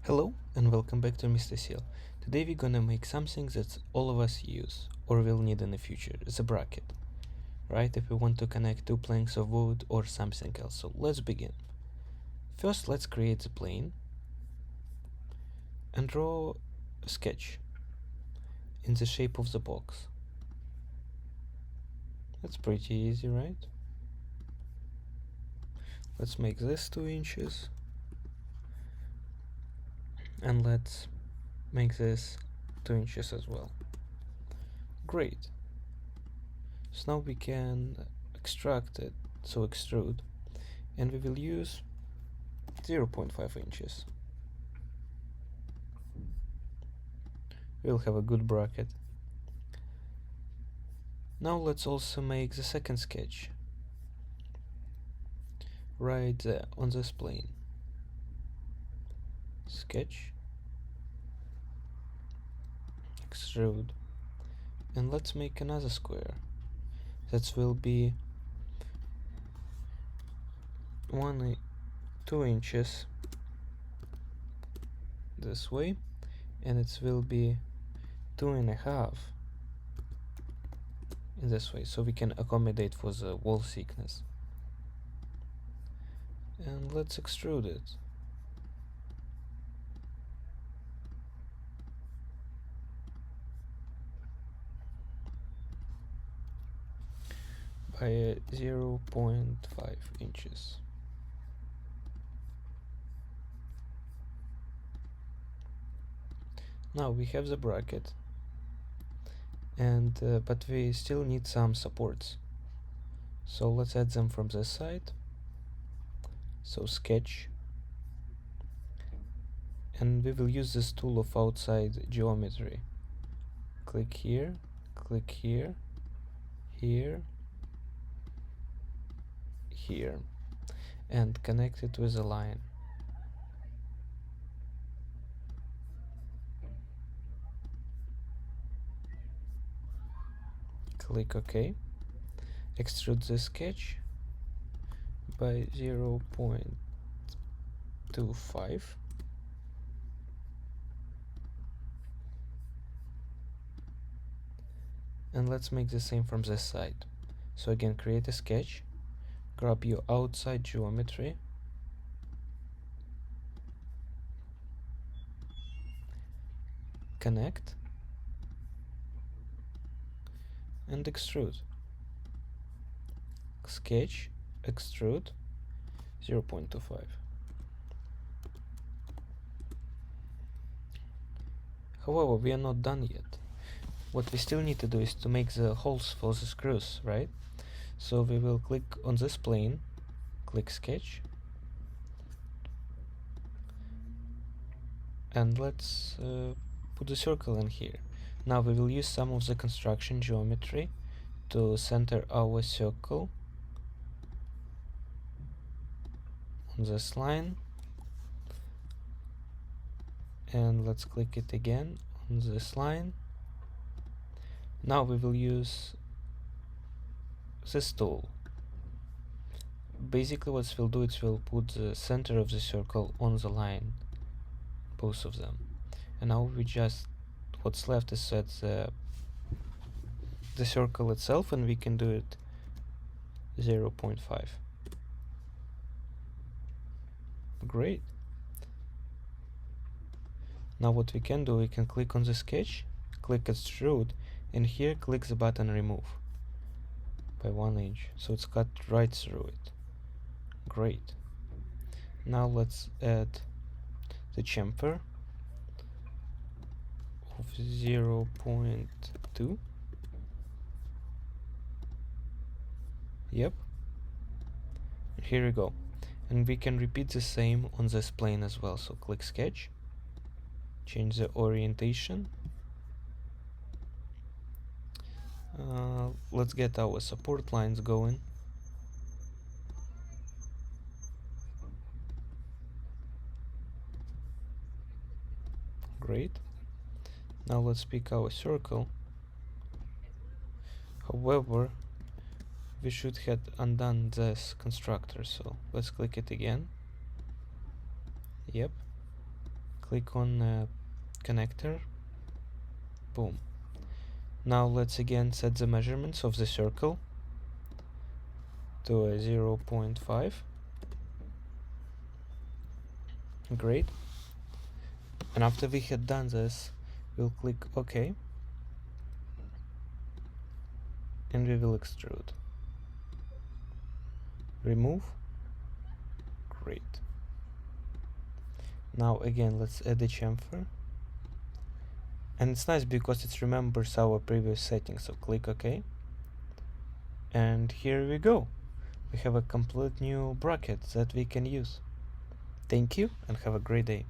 Hello and welcome back to Mr. Seal. Today we're gonna make something that all of us use or will need in the future. It's a bracket, right? If we want to connect two planks of wood or something else. So let's begin. First, let's create the plane and draw a sketch in the shape of the box. That's pretty easy, right? Let's make this 2 inches and let's make this 2 inches as well. Great. So now we can extract it, so extrude, and we will use 0.5 inches. We'll have a good bracket. Now let's also make the second sketch right there on this plane. Sketch, extrude, and let's make another square. That will be 2 inches this way, and it will be 2.5 in this way, so we can accommodate for the wall thickness. And let's extrude it. By 0.5 inches. Now we have the bracket, and but we still need some supports. So let's add them from this side. So sketch, and we will use this tool of outside geometry. Click here, here, here, and connect it with a line. Click OK. Extrude the sketch by 0.25. And let's make the same from this side. So again, create a sketch, grab your outside geometry, connect, and extrude. Sketch, extrude, 0.25. However, we are not done yet. What we still need to do is to make the holes for the screws, right? So we will click on this plane, click sketch, and let's put the circle in here. Now we will use some of the construction geometry to center our circle on this line, and let's click it again on this line. Now we will use this tool. Basically what it will do, it will put the center of the circle on the line, both of them. And now we just, what's left is set the circle itself, and we can do it 0.5. Great. Now what we can do, we can click on the sketch, click extrude, and here click the button remove by 1 inch, so it's cut right through it. Great. Now let's add the chamfer of 0.2. Yep. Here we go. And we can repeat the same on this plane as well. So click sketch, change the orientation. Let's get our support lines going. Great. Now let's pick our circle. However, we should have undone this constructor, so let's click it again. Yep. click on connector, boom. Now let's again set the measurements of the circle to a 0.5. Great. And after we had done this, we'll click OK, and we will extrude. Remove. Great. Now again, let's add a chamfer. And it's nice because it remembers our previous settings, so click OK. And here we go. We have a complete new bracket that we can use. Thank you and have a great day.